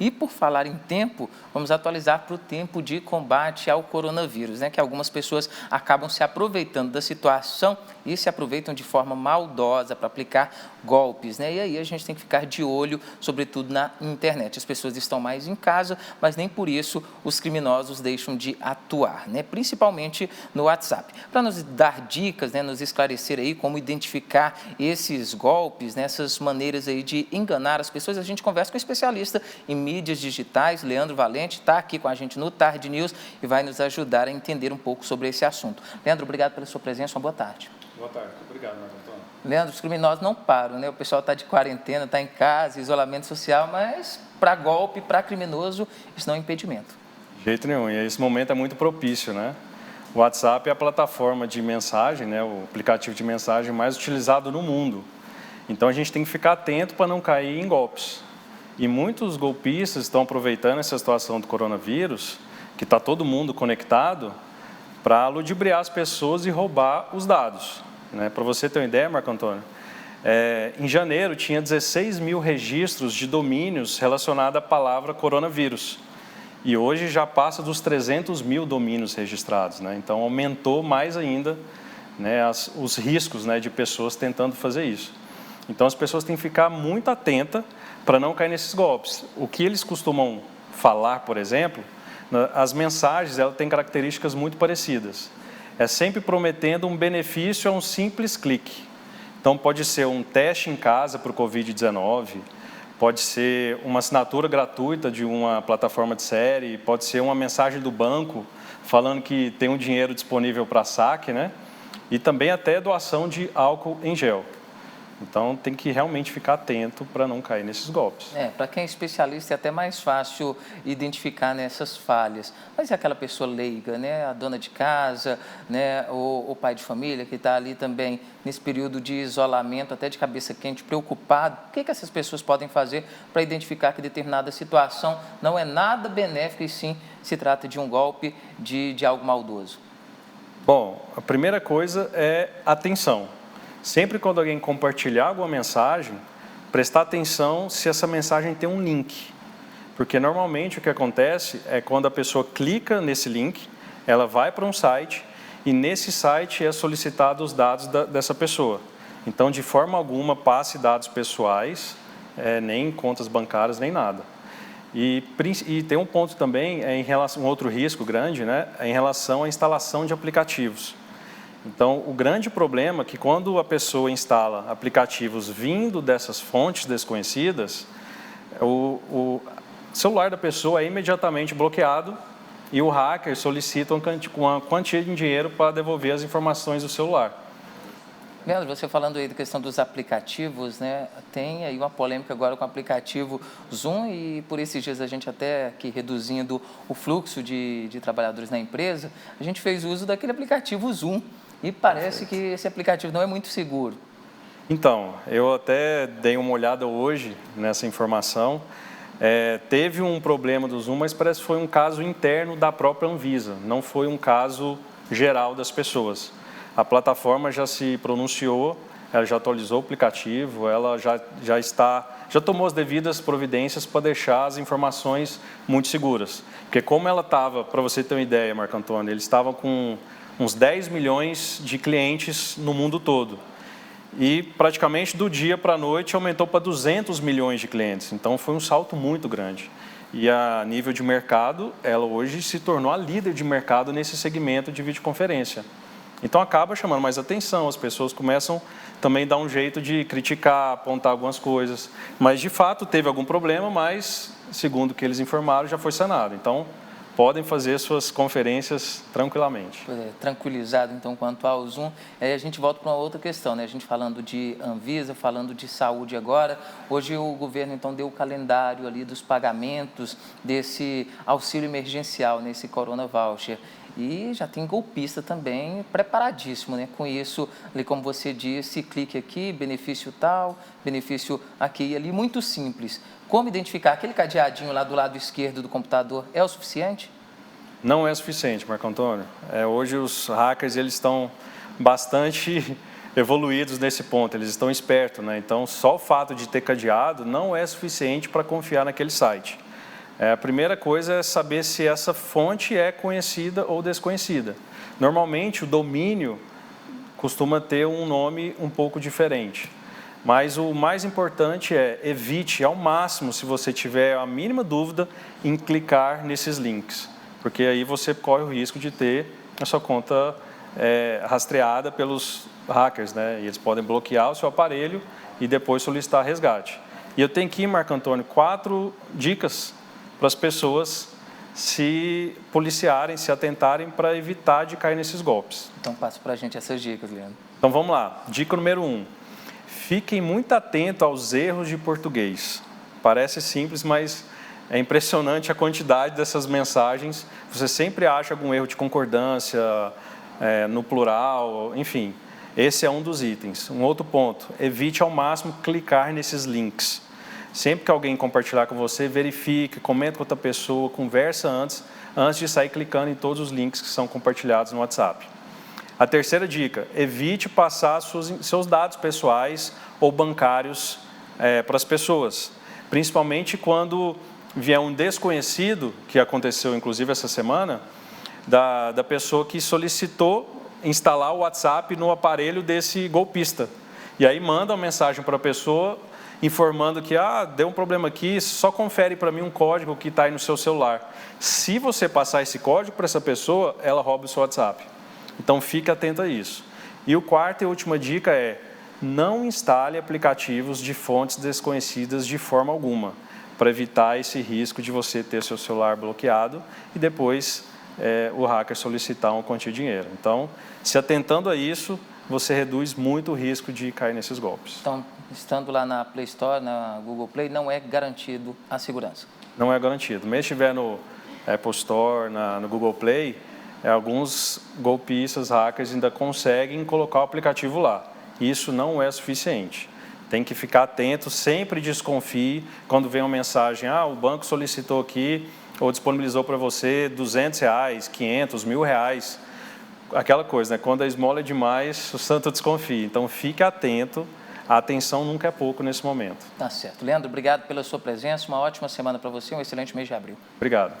E por falar em tempo, vamos atualizar para o tempo de combate ao coronavírus, né? Que algumas pessoas acabam se aproveitando da situação e se aproveitam de forma maldosa para aplicar golpes, né? E aí a gente tem que ficar de olho, sobretudo na internet. As pessoas estão mais em casa, mas nem por isso os criminosos deixam de atuar, né? Principalmente no WhatsApp. Para nos dar dicas, né, nos esclarecer aí como identificar esses golpes, né, essas maneiras aí de enganar as pessoas, a gente conversa com um especialista em mídias digitais, Leandro Valente, está aqui com a gente no Tarde News e vai nos ajudar a entender um pouco sobre esse assunto. Leandro, obrigado pela sua presença, uma boa tarde. Boa tarde, obrigado, Marco Antônio. Leandro, os criminosos não param, né? O pessoal está de quarentena, está em casa, isolamento social, mas para golpe, para criminoso, isso não é impedimento. De jeito nenhum, e esse momento é muito propício, né? O WhatsApp é a plataforma de mensagem, né? O aplicativo de mensagem mais utilizado no mundo. Então a gente tem que ficar atento para não cair em golpes. E muitos golpistas estão aproveitando essa situação do coronavírus, que está todo mundo conectado, para ludibriar as pessoas e roubar os dados. Né? Para você ter uma ideia, Marco Antônio, em janeiro tinha 16 mil registros de domínios relacionados à palavra coronavírus. E hoje já passa dos 300 mil domínios registrados. Né? Então aumentou mais ainda, né, os riscos, né, de pessoas tentando fazer isso. Então as pessoas têm que ficar muito atentas para não cair nesses golpes. O que eles costumam falar, por exemplo, as mensagens elas têm características muito parecidas. É sempre prometendo um benefício a um simples clique. Então pode ser um teste em casa para o Covid-19, pode ser uma assinatura gratuita de uma plataforma de série, pode ser uma mensagem do banco falando que tem um dinheiro disponível para saque, né? E também até doação de álcool em gel. Então, tem que realmente ficar atento para não cair nesses golpes. Para quem é especialista é até mais fácil identificar nessas falhas. Mas é aquela pessoa leiga, né? A dona de casa, né? O pai de família que está ali também nesse período de isolamento, até de cabeça quente, preocupado. O que essas pessoas podem fazer para identificar que determinada situação não é nada benéfica e sim se trata de um golpe de algo maldoso? Bom, a primeira coisa é atenção. Sempre quando alguém compartilhar alguma mensagem, prestar atenção se essa mensagem tem um link. Porque normalmente o que acontece é quando a pessoa clica nesse link, ela vai para um site e nesse site é solicitado os dados dessa pessoa. Então, de forma alguma, passe dados pessoais, nem contas bancárias, nem nada. E tem um ponto também, um outro risco grande, né, em relação à instalação de aplicativos. Então, o grande problema é que quando a pessoa instala aplicativos vindo dessas fontes desconhecidas, o celular da pessoa é imediatamente bloqueado e o hacker solicita uma quantia de dinheiro para devolver as informações do celular. Leandro, você falando aí da questão dos aplicativos, né? Tem aí uma polêmica agora com o aplicativo Zoom e por esses dias a gente até aqui reduzindo o fluxo de trabalhadores na empresa, a gente fez uso daquele aplicativo Zoom. E parece que esse aplicativo não é muito seguro. Então, eu até dei uma olhada hoje nessa informação. Teve um problema do Zoom, mas parece que foi um caso interno da própria Anvisa, não foi um caso geral das pessoas. A plataforma já se pronunciou, ela já atualizou o aplicativo, ela já tomou as devidas providências para deixar as informações muito seguras. Porque como ela estava, para você ter uma ideia, Marco Antônio, eles estavam com uns 10 milhões de clientes no mundo todo. E praticamente do dia para a noite aumentou para 200 milhões de clientes. Então foi um salto muito grande. E a nível de mercado, ela hoje se tornou a líder de mercado nesse segmento de videoconferência. Então acaba chamando mais atenção, as pessoas começam também a dar um jeito de criticar, apontar algumas coisas. Mas de fato teve algum problema, mas segundo o que eles informaram já foi sanado. Então podem fazer suas conferências tranquilamente. Tranquilizado, então, quanto ao Zoom. Aí a gente volta para uma outra questão, né? A gente falando de Anvisa, falando de saúde agora. Hoje o governo, então, deu o calendário ali dos pagamentos desse auxílio emergencial, nesse Corona Voucher. E já tem golpista também preparadíssimo, né? Com isso, ali como você disse, clique aqui, benefício tal, benefício aqui e ali, muito simples. Como identificar aquele cadeadinho lá do lado esquerdo do computador é o suficiente? Não é suficiente, Marco Antônio. Hoje os hackers eles estão bastante evoluídos nesse ponto, eles estão espertos, né? Então, só o fato de ter cadeado não é suficiente para confiar naquele site. A primeira coisa é saber se essa fonte é conhecida ou desconhecida. Normalmente, o domínio costuma ter um nome um pouco diferente. Mas o mais importante é evite ao máximo, se você tiver a mínima dúvida, em clicar nesses links. Porque aí você corre o risco de ter a sua conta rastreada pelos hackers, né? E eles podem bloquear o seu aparelho e depois solicitar resgate. E eu tenho aqui, Marco Antônio, 4 dicas para as pessoas se policiarem, se atentarem para evitar de cair nesses golpes. Então passa para a gente essas dicas, Leandro. Então vamos lá. Dica número 1. Fiquem muito atentos aos erros de português. Parece simples, mas é impressionante a quantidade dessas mensagens. Você sempre acha algum erro de concordância, no plural, enfim. Esse é um dos itens. Um outro ponto, evite ao máximo clicar nesses links. Sempre que alguém compartilhar com você, verifique, comente com outra pessoa, conversa antes de sair clicando em todos os links que são compartilhados no WhatsApp. A terceira dica, evite passar seus dados pessoais ou bancários para as pessoas. Principalmente quando vier um desconhecido, que aconteceu inclusive essa semana, da pessoa que solicitou instalar o WhatsApp no aparelho desse golpista. E aí manda uma mensagem para a pessoa informando que deu um problema aqui, só confere para mim um código que está aí no seu celular. Se você passar esse código para essa pessoa, ela rouba o seu WhatsApp. Então fique atento a isso. E o quarto e última dica é, não instale aplicativos de fontes desconhecidas de forma alguma, para evitar esse risco de você ter seu celular bloqueado e depois o hacker solicitar uma quantia de dinheiro. Então, se atentando a isso, você reduz muito o risco de cair nesses golpes. Então, estando lá na Play Store, na Google Play, não é garantido a segurança? Não é garantido. Mesmo se estiver no Apple Store, no Google Play, alguns golpistas, hackers ainda conseguem colocar o aplicativo lá. Isso não é suficiente. Tem que ficar atento, sempre desconfie quando vem uma mensagem, o banco solicitou aqui ou disponibilizou para você R$200, R$500, R$1.000. Aquela coisa, né? Quando a esmola é demais, o santo desconfia. Então, fique atento. A atenção nunca é pouco nesse momento. Tá certo. Leandro, obrigado pela sua presença. Uma ótima semana para você, um excelente mês de abril. Obrigado.